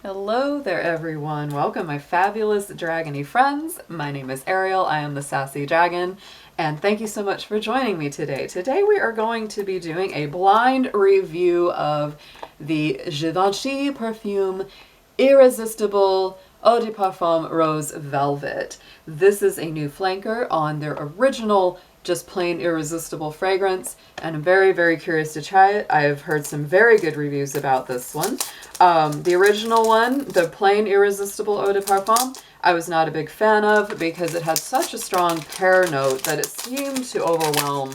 Hello there everyone, welcome my fabulous dragony friends. My name is Ariel, I am the Sassy Dragon, and thank you so much for joining me today. Today we are going to be doing a blind review of the Givenchy Perfume Irresistible Eau de Parfum Rose Velvet. This is a new flanker on their original just plain irresistible fragrance, and I'm very, very curious to try it. I've heard some very good reviews about this one. The original one, the plain irresistible Eau de Parfum, I was not a big fan of because it had such a strong pear note that it seemed to overwhelm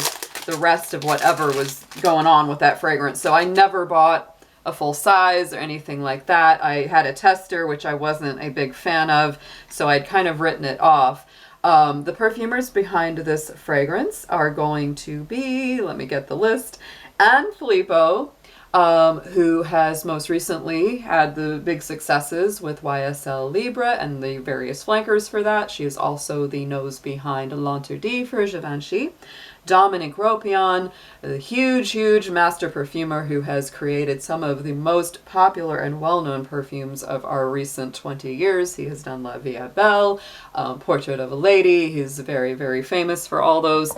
the rest of whatever was going on with that fragrance. So I never bought a full size or anything like that. I had a tester, which I wasn't a big fan of, so I'd kind of written it off. The perfumers behind this fragrance are going to be, let me get the list, Anne Filippo, who has most recently had the big successes with YSL Libre and the various flankers for that. She is also the nose behind L'Interdit for Givenchy. Dominic Ropion, the huge master perfumer who has created some of the most popular and well-known perfumes of our recent 20 years. He has done La Vie est Belle, Portrait of a Lady. He's very, very famous for all those.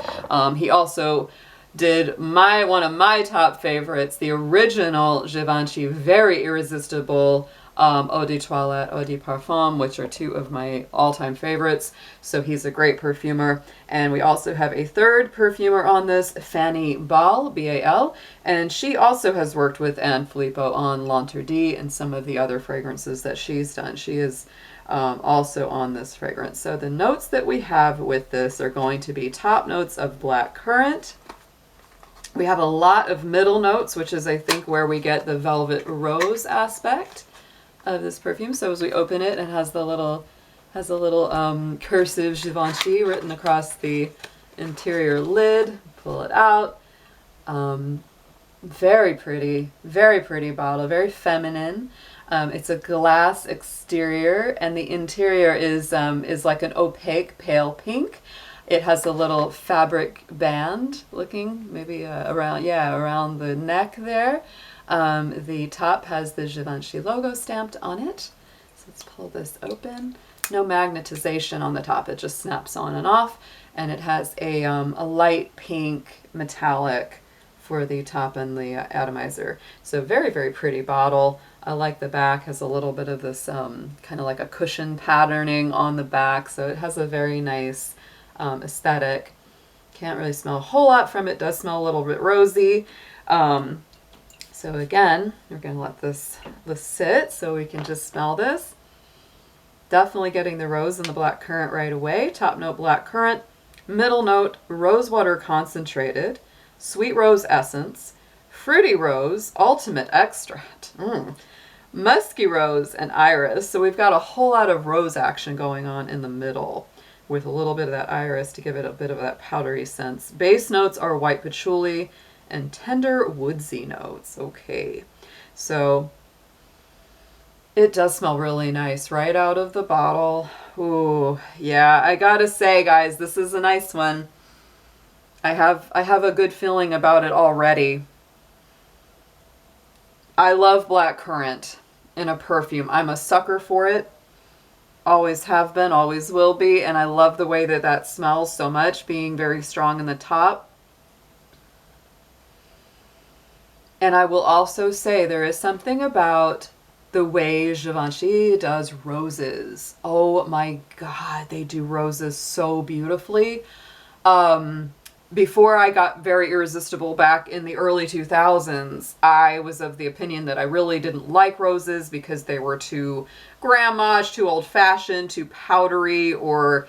He also did one of my top favorites, the original Givenchy Very Irresistible Eau de Toilette, Eau de Parfum, which are two of my all-time favorites. So he's a great perfumer. And we also have a third perfumer on this, Fanny Ball, B-A-L, and she also has worked with Anne Filippo on L'Interdit and some of the other fragrances that she's done. She is also on this fragrance. So the notes that we have with this are going to be top notes of black currant. We have a lot of middle notes, which is, I think, where we get the velvet rose aspect of this perfume. So as we open it, it has a little cursive Givenchy written across the interior lid. Pull it out. Very pretty bottle, very feminine. It's a glass exterior, and the interior is like an opaque pale pink. It has a little fabric band looking maybe around the neck there. The top has the Givenchy logo stamped on it. So let's pull this open. No magnetization on the top, it just snaps on and off. And it has a light pink metallic for the top and the atomizer. So very, very pretty bottle. I like the back, has a little bit of this kind of like a cushion patterning on the back. So it has a very nice aesthetic. Can't really smell a whole lot from it. Does smell a little bit rosy. So again, we're going to let this sit so we can just smell this. Definitely getting the rose and the black currant right away. Top note black currant, middle note rosewater concentrated, sweet rose essence, fruity rose, ultimate extract, musky rose, and iris. So we've got a whole lot of rose action going on in the middle, with a little bit of that iris to give it a bit of that powdery sense. Base notes are white patchouli and tender woodsy notes. Okay, so it does smell really nice right out of the bottle. Ooh, yeah, I gotta say, guys, this is a nice one. I have a good feeling about it already. I love black currant in a perfume. I'm a sucker for it. Always have been, always will be, and I love the way that that smells so much, being very strong in the top. And I will also say there is something about the way Givenchy does roses. Oh my God, they do roses so beautifully. Before I got very irresistible back in the early 2000s, I was of the opinion that I really didn't like roses because they were too grandma-ish, too old-fashioned, too powdery, or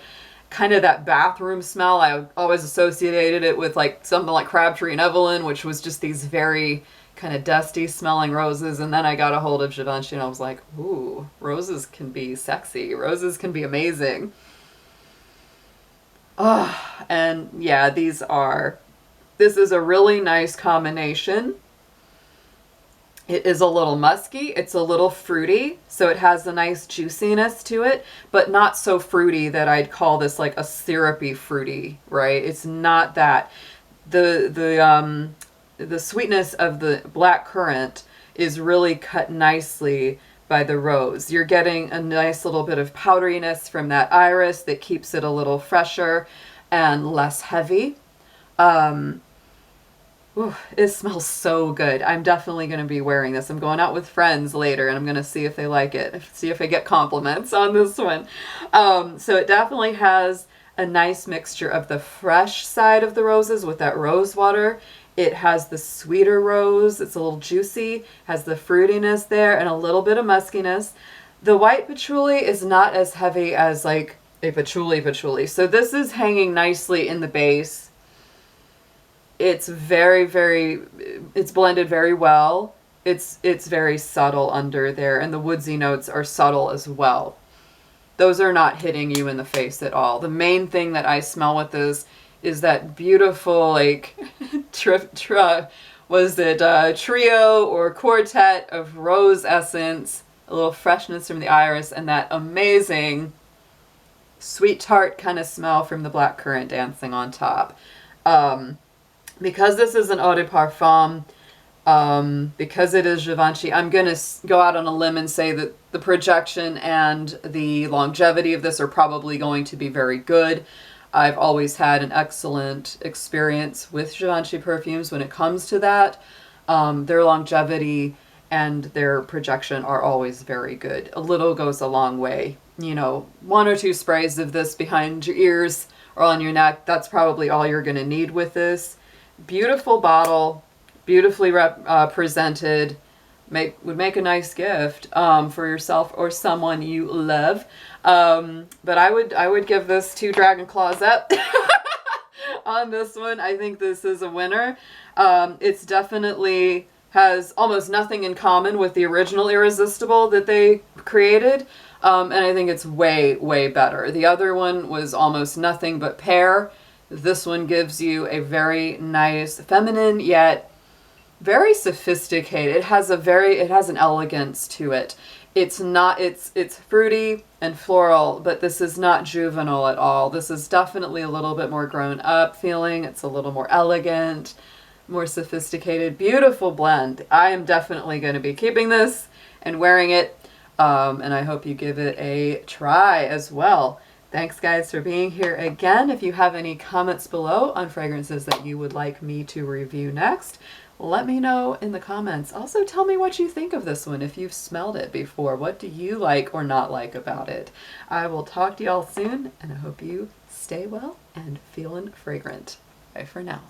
kind of that bathroom smell. I always associated it with like something like Crabtree and Evelyn, which was just these very kind of dusty smelling roses. And then I got a hold of Givenchy and I was like, ooh, roses can be sexy. Roses can be amazing. Oh, and yeah, this is a really nice combination. It is a little musky, it's a little fruity, so it has a nice juiciness to it, but not so fruity that I'd call this like a syrupy fruity, right? It's not that. The sweetness of the black currant is really cut nicely by the rose. You're getting a nice little bit of powderiness from that iris that keeps it a little fresher and less heavy. Ooh, it smells so good. I'm definitely going to be wearing this. I'm going out with friends later and I'm going to see if they like it, see if I get compliments on this one. So it definitely has a nice mixture of the fresh side of the roses with that rose water. It has the sweeter rose. It's a little juicy, has the fruitiness there and a little bit of muskiness. The white patchouli is not as heavy as like a patchouli. So this is hanging nicely in the base. It's it's blended very well. It's very subtle under there, and the woodsy notes are subtle as well. Those are not hitting you in the face at all. The main thing that I smell with this is that beautiful, like, was it trio or quartet of rose essence, a little freshness from the iris, and that amazing sweet tart kind of smell from the black currant dancing on top. Because this is an eau de parfum, because it is Givenchy, I'm going to go out on a limb and say that the projection and the longevity of this are probably going to be very good. I've always had an excellent experience with Givenchy perfumes when it comes to that. Their longevity and their projection are always very good. A little goes a long way. You know, 1 or 2 sprays of this behind your ears or on your neck, that's probably all you're going to need with this. Beautiful bottle, beautifully presented, would make a nice gift for yourself or someone you love. But I would give this 2 dragon claws up on this one. I think this is a winner. It's definitely has almost nothing in common with the original Irresistible that they created. And I think it's way better. The other one was almost nothing but pear. This one gives you a very nice, feminine, yet very sophisticated. It has an elegance to it. It's fruity and floral, but this is not juvenile at all. This is definitely a little bit more grown up feeling. It's a little more elegant, more sophisticated, beautiful blend. I am definitely going to be keeping this and wearing it. And I hope you give it a try as well. Thanks guys for being here again. If you have any comments below on fragrances that you would like me to review next, let me know in the comments. Also tell me what you think of this one if you've smelled it before. What do you like or not like about it? I will talk to y'all soon and I hope you stay well and feeling fragrant. Bye for now.